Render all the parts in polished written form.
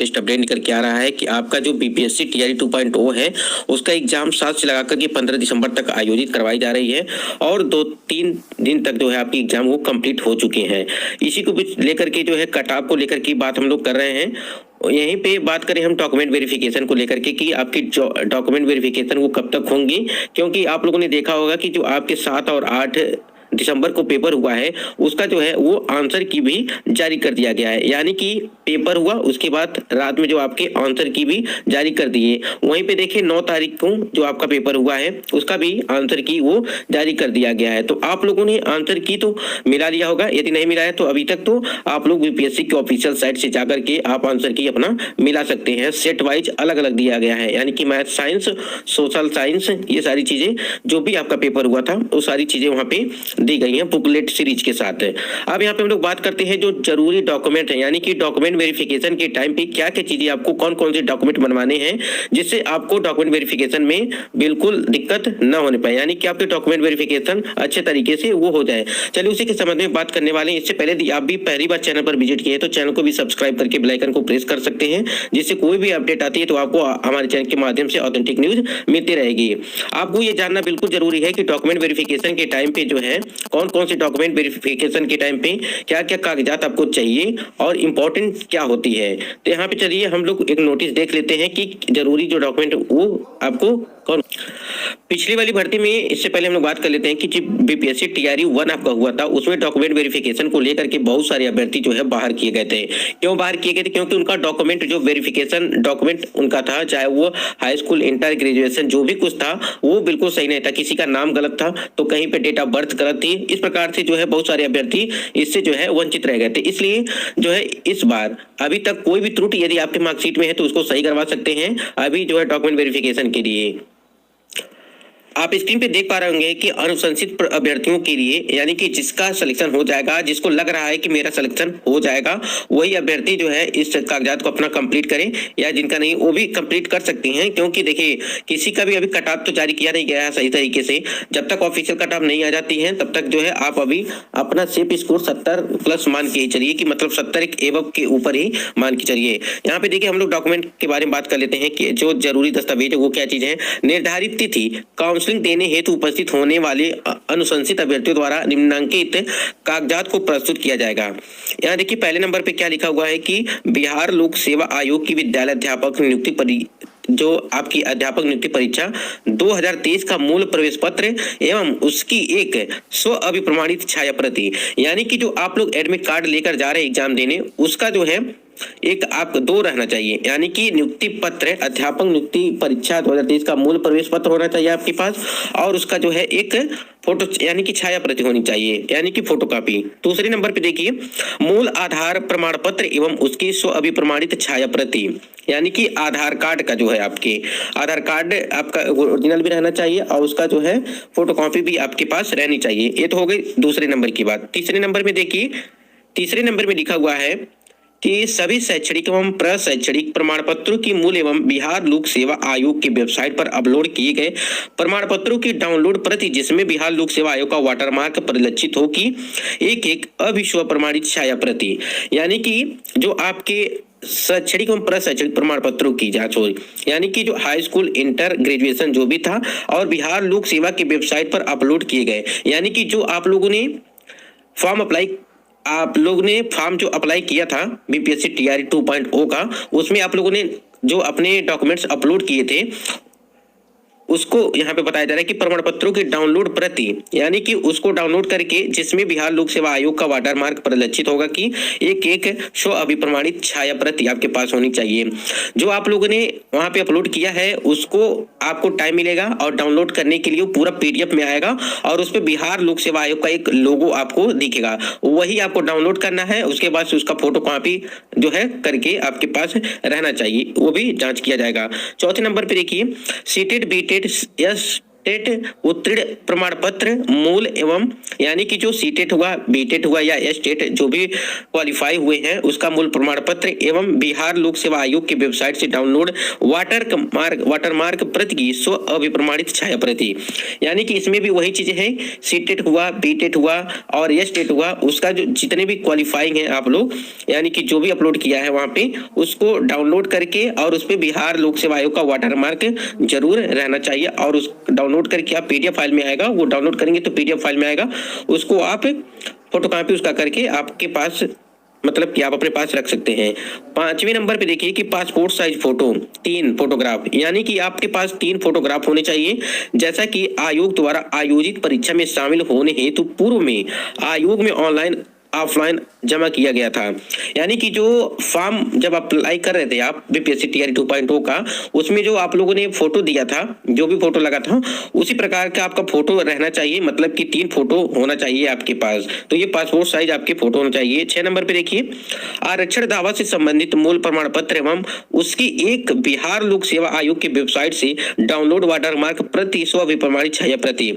Latest update निकल के आ रहा है कि आपका जो बीपीएससी टीआरई 2.0 है उसका एग्जाम 7 से लगाकर के 15 दिसंबर तक आयोजित करवाई जा रही है और 2-3 दिन तक जो है आपकी एग्जाम वो कंप्लीट हो चुके हैं। इसी को लेकर के जो है कट ऑफ को लेकर की बात हम लोग कर रहे हैं। यहीं पे बात करें हम डॉक्यूमेंट वेरिफिकेशन को लेकर के कि आपकी डॉक्यूमेंट वेरिफिकेशन वो कब तक होंगी, क्योंकि आप लोगों ने देखा होगा कि जो आपके 7 और 8 दिसंबर को पेपर हुआ है उसका जो है वो आंसर की भी जारी कर दिया गया है। यानी कि पेपर हुआ उसके बाद रात में जो आपके आंसर की भी जारी कर दिए। वहीं पे देखिए 9 तारीख को जो आपका पेपर हुआ है उसका भी आंसर की वो जारी कर दिया गया है। तो आप लोगों ने आंसर की तो मिला लिया होगा, यदि नहीं मिला है तो अभी तक तो आप लोग बीपीएससी की ऑफिशियल साइट से जाकर के आप आंसर की अपना मिला सकते हैं। सेट वाइज अलग अलग दिया गया है, यानी कि मैथ साइंस, सोशल साइंस, ये सारी चीजें जो भी आपका पेपर हुआ था वो सारी चीजें वहां पे दी गई हैं बुकलेट सीरीज के साथ। अब यहाँ पे हम लोग बात करते हैं जो जरूरी डॉक्यूमेंट है, यानी कि डॉक्यूमेंट वेरिफिकेशन के टाइम पे क्या क्या चीजें आपको कौन कौन से डॉक्यूमेंट बनवाने हैं जिससे आपको डॉक्यूमेंट वेरिफिकेशन में बिल्कुल दिक्कत न होने पाए, यानी कि आपके डॉक्यूमेंट वेरिफिकेशन अच्छे तरीके से वो हो जाए। चलिए उसी के संबंध में बात करने वाले हैं। इससे पहले आप भी पहली बार चैनल पर विजिट किए तो चैनल को भी सब्सक्राइब करके बेल आइकन को प्रेस कर सकते हैं, जिससे कोई भी अपडेट आती है तो आपको हमारे चैनल के माध्यम से ऑथेंटिक न्यूज मिलती रहेगी। आपको ये जानना बिल्कुल जरूरी है कि डॉक्यूमेंट वेरिफिकेशन के टाइम पे जो है कौन कौन से डॉक्यूमेंट वेरिफिकेशन के टाइम पे क्या क्या कागजात आपको चाहिए और इंपॉर्टेंट क्या होती है। तो यहाँ पे चलिए हम लोग एक नोटिस देख लेते हैं कि जरूरी जो डॉक्यूमेंट वो आपको कौन। पिछली वाली भर्ती में इससे पहले हम लोग बात कर लेते हैं कि जो बीपीएससी टीआरई 1 आपका हुआ था उसमें डॉक्यूमेंट वेरिफिकेशन को लेकर के बहुत सारे अभ्यर्थी जो है बाहर किए गए थे। क्यों बाहर किए गए थे? क्योंकि उनका डॉक्यूमेंट जो वेरिफिकेशन डॉक्यूमेंट उनका था, चाहे वो हाई स्कूल, इंटर, ग्रेजुएशन जो भी कुछ था वो बिल्कुल सही नहीं था। किसी का नाम गलत था तो कहीं पे डेट ऑफ बर्थ गलत थी। इस प्रकार से जो है बहुत सारे अभ्यर्थी इससे जो है वंचित रह गए थे। इसलिए जो है इस बार अभी तक कोई भी त्रुटि यदि आपके मार्कशीट में है तो उसको सही करवा सकते हैं अभी जो है डॉक्यूमेंट वेरिफिकेशन के लिए। आप स्क्रीन पे देख पा रहे होंगे कि अनुशंसित अभ्यर्थियों के लिए, यानी कि जिसका सिलेक्शन हो जाएगा, जिसको लग रहा है कि मेरा सिलेक्शन हो जाएगा, वही अभ्यर्थी जो है इस कागजात को अपना कंप्लीट करें, या जिनका नहीं वो भी कंप्लीट कर सकते हैं। क्योंकि देखिए किसी का भी अभी कट ऑफ तो जारी किया नहीं गया है सही तरीके से। जब तक ऑफिशियल कट ऑफ नहीं आ जाती है तब तक जो है आप अभी अपना सेफ स्कोर 70 प्लस मान के ही चलिए, कि मतलब 70 एक एबव के ऊपर ही मान के चलिए। यहाँ पे देखिए हम लोग डॉक्यूमेंट के बारे में बात कर लेते हैं कि जो जरूरी दस्तावेज है वो क्या चीज है। निर्धारित तिथि काउंसलिंग देने हेतु उपस्थित होने वाले अनुशंसित अभ्यर्थियों द्वारा निम्नलिखित कागजात को प्रस्तुत किया जाएगा। यहाँ देखिए पहले नंबर पे क्या लिखा हुआ है कि बिहार लोक सेवा आयोग की विद्यालय अध्यापक नियुक्ति जो आपकी अध्यापक नियुक्ति परीक्षा 2023 का मूल प्रवेश पत्र एवं उसकी एक स्व अभिप्रमाणित छाया प्रति, यानी कि जो आप लोग एडमिट कार्ड लेकर जा रहे हैं एग्जाम देने, उसका जो है एक आप 2 रहना चाहिए। यानी कि नियुक्ति पत्र, अध्यापक नियुक्ति परीक्षा 2023 का मूल प्रवेश पत्र होना चाहिए आपके पास, और उसका जो है एक फोटो यानी कि छाया प्रति होनी चाहिए, यानी कि फोटोकॉपी। दूसरे नंबर पे देखिए मूल आधार प्रमाण पत्र एवं उसकी स्व अभिप्रमाणित छाया प्रति, यानी कि आधार कार्ड का जो है आपके आधार कार्ड आपका ओरिजिनल भी रहना चाहिए और उसका जो है फोटोकॉपी भी आपके पास रहनी चाहिए। ये तो हो गई दूसरे नंबर की बात। तीसरे नंबर में देखिए, तीसरे नंबर में लिखा हुआ है कि सभी शैक्षणिक एवं प्रशैक्षणिक प्रमाण पत्रों की मूल एवं बिहार लोक सेवा आयोग की वेबसाइट पर अपलोड किए गए प्रमाण पत्रों की डाउनलोड प्रति जिसमें बिहार लोक सेवा आयोग का वाटरमार्क परिलक्षित हो कि एक अभिस्व प्रमाणित छाया प्रति, यानी कि जो आपके शैक्षणिक एवं प्रशैक्षणिक प्रमाण पत्रों की जांच हो, यानी कि जो हाई स्कूल, इंटर, ग्रेजुएशन जो भी था और बिहार लोक सेवा की वेबसाइट पर अपलोड किए गए, यानी कि जो आप लोगों ने फॉर्म जो अप्लाई किया था बीपीएससी टीआरई 2.0 का, उसमें आप लोगों ने जो अपने डॉक्यूमेंट्स अपलोड किए थे उसको यहाँ पे बताया जा रहा है कि प्रमाण पत्रों की डाउनलोड प्रति, यानी कि उसको डाउनलोड करके जिसमें बिहार लोक सेवा आयोग का वाटरमार्क परिलक्षित होगा कि एक स्व अभिप्रमाणित छाया प्रति आपके पास होनी चाहिए। जो आप लोगों ने वहां पे अपलोड किया है उसको आपको टाइम मिलेगा और डाउनलोड करने के लिए पूरा पीडीएफ में आएगा और उस पर बिहार लोक सेवा आयोग का एक लोगो आपको दिखेगा, वही आपको डाउनलोड करना है। उसके बाद से उसका फोटो कॉपी जो है करके आपके पास रहना चाहिए, वो भी जांच किया जाएगा। चौथे नंबर पे देखिए सीटेड बीटेड टेट उत्तीर्ण प्रमाण पत्र मूल एवं यानी कि जो सीटेट हुआ, बीटेट हुआ या एसटेट जो भी क्वालिफाई हुए हैं उसका मूल प्रमाण पत्र एवं बिहार लोक सेवा आयोग की वेबसाइट से डाउनलोड वाटरमार्क प्रति की स्व अभिप्रमाणित छाया प्रति। यानी कि इसमें भी वही चीजें हैं, सीटेट हुआ, बीटेट हुआ और एसटेट हुआ, उसका जो जितने भी क्वालिफाइंग है आप लोग यानी कि जो भी अपलोड किया है वहां पे उसको डाउनलोड करके और उस पर बिहार लोक सेवा आयोग का वाटरमार्क जरूर रहना चाहिए और उस डाउनलोड करके आप पीडीएफ फाइल में आएगा, वो डाउनलोड करेंगे तो पीडीएफ फाइल में आएगा, उसको आप फोटोकॉपी उसका करके आपके पास मतलब कि आप अपने पास रख सकते हैं। 5वें नंबर पे देखिए कि पासपोर्ट साइज फोटो 3 फोटोग्राफ, यानी कि आपके पास 3 फोटोग्राफ होने चाहिए। जैसा कि आयोग द्वारा आयोजित परीक्षा में शामिल होने हेतु पूर्व में आयोग में ऑनलाइन ऑफलाइन जमा किया गया था। यानी कि जो फॉर्म जब अप्लाई कर रहे थे आप बीपीएससी टीआरई 2.0 का, उसमें जो आप लोगों ने फोटो दिया था, जो भी फोटो लगा था उसी प्रकार का आपका फोटो रहना चाहिए, मतलब कि 3 फोटो होना चाहिए आपके पास। तो ये पासपोर्ट साइज आपके फोटो होना चाहिए। 6 नंबर पे देखिए आरक्षण दावा से संबंधित मूल प्रमाण पत्र एवं उसकी एक बिहार लोक सेवा आयोग की वेबसाइट से डाउनलोड वाटरमार्क प्रति स्व अभिप्रमाणित छाया प्रति।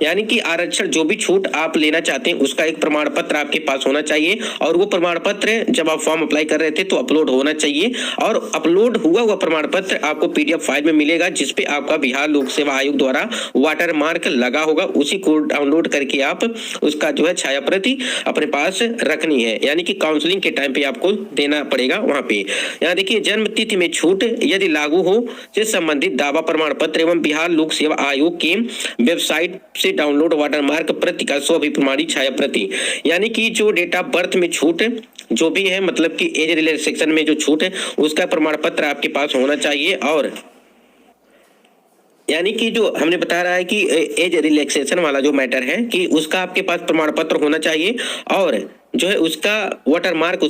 यानी कि आरक्षण जो भी छूट आप लेना चाहते हैं उसका एक प्रमाण पत्र आपके पास होना चाहिए और वो प्रमाण पत्र जब आप फॉर्म अप्लाई कर रहे थे तो अपलोड होना चाहिए और अपलोड हुआ प्रमाण पत्र आपको पीडीएफ फाइल में मिलेगा जिसपे आपका बिहार लोक सेवा आयोग द्वारा वाटरमार्क लगा होगा, उसी को डाउनलोड करके आप उसका जो है छाया प्रति अपने पास रखनी है। यानी कि काउंसलिंग के टाइम पे आपको देना पड़ेगा वहां पे। यहाँ देखिए जन्म तिथि में छूट यदि लागू हो से संबंधित दावा प्रमाण पत्र एवं बिहार लोक सेवा आयोग के वेबसाइट से डाउनलोड वाटरमार्क प्रति का स्व अभिप्रमाणित छाया प्रति। यानी कि जो डेट ऑफ बर्थ में छूट जो भी है, मतलब कि एज रिलैक्सेशन में जो छूट है उसका प्रमाण पत्र आपके पास होना चाहिए। और यानी कि जो हमने बता रहा है कि एज रिलैक्सेशन वाला जो मैटर है कि उसका आपके पास प्रमाण पत्र होना चाहिए और जो है उसका वाटरमार्क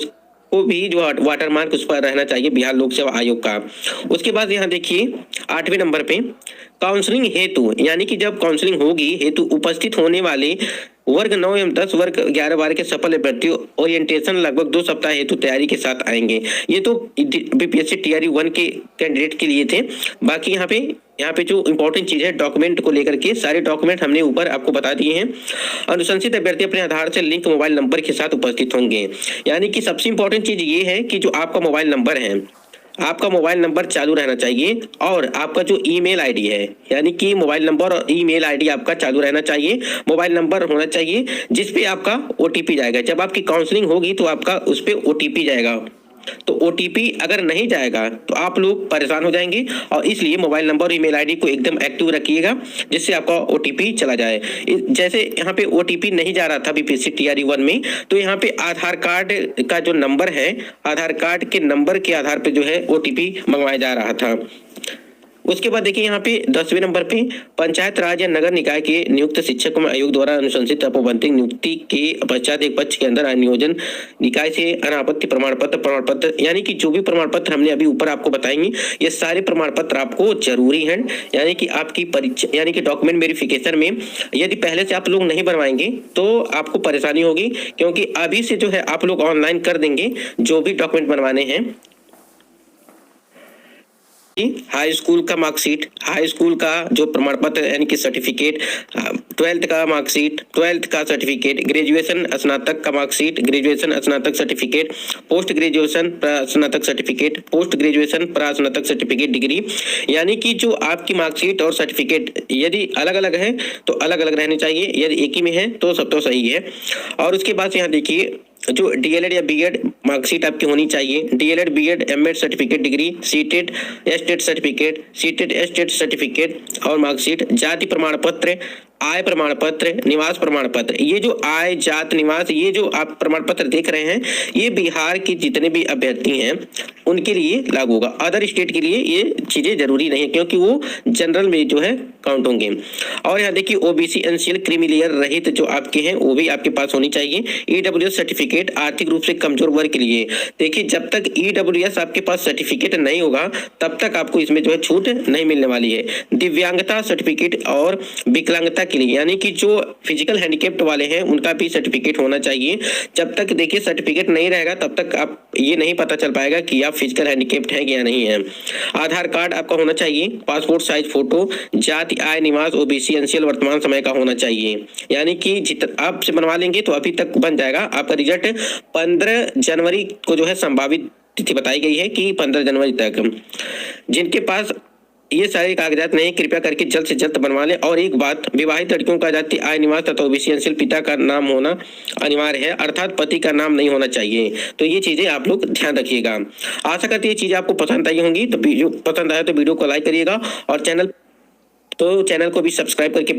को भी जो वाटरमार्क उस पर रहना चाहिए बिहार लोक सेवा आयोग का। उसके बाद यहाँ देखिए 8वें नंबर पे काउंसलिंग हेतु, यानी कि जब काउंसलिंग होगी हेतु उपस्थित होने वाले वर्ग 9 एवं 10 वर्ग 11 बार के सफल अभ्यर्थी ओरिएंटेशन लगभग 2 सप्ताह हेतु तैयारी के साथ आएंगे। ये तो बीपीएससी टीआरई 1 के कैंडिडेट के लिए थे। बाकी यहाँ पे जो इंपॉर्टेंट चीज है डॉक्यूमेंट को लेकर के सारे डॉक्यूमेंट हमने ऊपर आपको बता दिए हैं। अनुशंसित अभ्यर्थी अपने आधार से लिंक मोबाइल नंबर के साथ उपस्थित होंगे। यानी कि सबसे इंपॉर्टेंट चीज ये है कि जो आपका मोबाइल नंबर है, आपका मोबाइल नंबर चालू रहना चाहिए और आपका जो ईमेल आईडी है, यानी कि मोबाइल नंबर और ईमेल आईडी आपका चालू रहना चाहिए। मोबाइल नंबर होना चाहिए जिस पे आपका ओटीपी जाएगा। जब आपकी काउंसलिंग होगी तो आपका उस पे ओटीपी जाएगा। तो ओटीपी अगर नहीं जाएगा तो आप लोग परेशान हो जाएंगे और इसलिए मोबाइल नंबर और ईमेल आईडी को एकदम एक्टिव रखिएगा जिससे आपका ओटीपी चला जाए। जैसे यहाँ पे ओटीपी नहीं जा रहा था बीपीएससी टीआरई 1 में, तो यहाँ पे आधार कार्ड का जो नंबर है, आधार कार्ड के नंबर के आधार पे जो है ओटीपी मंगवाया जा रहा था। उसके बाद देखिए यहाँ पे 10वें नंबर पे पंचायत राज या नगर निकाय के नियुक्त शिक्षकों में आयोग द्वारा अनुशंसित अपबंधित नियुक्ति के पश्चात एक पक्ष के अंदर नियोजन निकाय से अनापत्ति प्रमाण पत्र, यानी कि जो भी प्रमाण पत्र हमने अभी ऊपर आपको बताएंगे ये सारे प्रमाण पत्र आपको जरूरी हैं। यानी कि आपकी परीक्षा यानी कि डॉक्यूमेंट वेरिफिकेशन में यदि पहले से आप लोग नहीं बनवाएंगे तो आपको परेशानी होगी, क्योंकि अभी से जो है आप लोग ऑनलाइन कर देंगे जो भी डॉक्यूमेंट बनवाने हैं। हाई स्कूल का मार्कशीट, हाई स्कूल का जो प्रमाण पत्र यानी कि सर्टिफिकेट, 12th का मार्कशीट, 12th का सर्टिफिकेट, ग्रेजुएशन स्नातक का मार्कशीट, ग्रेजुएशन स्नातक सर्टिफिकेट, पोस्ट ग्रेजुएशन स्नातक सर्टिफिकेट, पोस्ट ग्रेजुएशन स्नातक सर्टिफिकेट डिग्री। यानी कि जो आपकी मार्कशीट और सर्टिफिकेट यदि अलग अलग है तो अलग अलग रहने चाहिए, यदि एक ही में है तो सब तो सही है। और उसके बाद यहाँ देखिए जो डीएलएड या बीएड मार्कशीट आपकी होनी चाहिए, DElEd BEd MEd certificate degree, CTET STET certificate, CTET STET certificate और मार्कशीट, जाति प्रमाण पत्र, आय प्रमाण पत्र, निवास प्रमाण पत्र। ये जो आय जात निवास ये जो आप प्रमाण पत्र देख रहे हैं ये बिहार के जितने भी अभ्यर्थी हैं उनके लिए लागू होगा। अदर स्टेट के लिए ये चीजें जरूरी नहीं है क्योंकि वो जनरल में जो है काउंट होंगे। और यहाँ देखिए ओबीसी एनसीएल क्रीमी लेयर रहित जो आपके हैं वो भी आपके पास होनी चाहिए। ईडब्ल्यूएस सर्टिफिकेट आर्थिक रूप से कमजोर वर्ग के लिए, देखिए जब तक ईडब्ल्यूएस आपके पास सर्टिफिकेट नहीं होगा तब तक आपको इसमें जो है छूट नहीं मिलने वाली है। दिव्यांगता सर्टिफिकेट और विकलांगता के लिए, यानी कि जो फिजिकल हैंडीकैप्ड वाले हैं उनका भी सर्टिफिकेट होना चाहिए। जब तक देखिए सर्टिफिकेट नहीं रहेगा तब तक आप ये नहीं पता चल पाएगा कि आप फिजिकल हैंडीकैप्ड हैं या नहीं है। आधार कार्ड आपका होना चाहिए, पासपोर्ट साइज फोटो, जाति, आय, निवास, ओबीसी, एनसीएल वर्तमान समय का होना चाहिए। यानी कि आप से बनवा लेंगे तो अभी तक बन जाएगा। आपका रिजल्ट 15 जनवरी को जो है संभावित तिथि बताई गई है कि 15 जनवरी तक। जिनके पास ये सारे कागजात नहीं, कृपया करके जल्द से जल्द बनवा लें। और एक बात, विवाहित लड़कियों का जाति, आय, निवास तथा ओबीसी एनसीएल पिता का नाम होना अनिवार्य है, अर्थात पति का नाम नहीं होना चाहिए। तो ये चीजें आप लोग ध्यान रखिएगा। आशा करते हैं ये चीजें आपको पसंद आई होंगी। तो वीडियो पसंद आया तो वीडियो को लाइक करिएगा और चैनल को भी सब्सक्राइब करके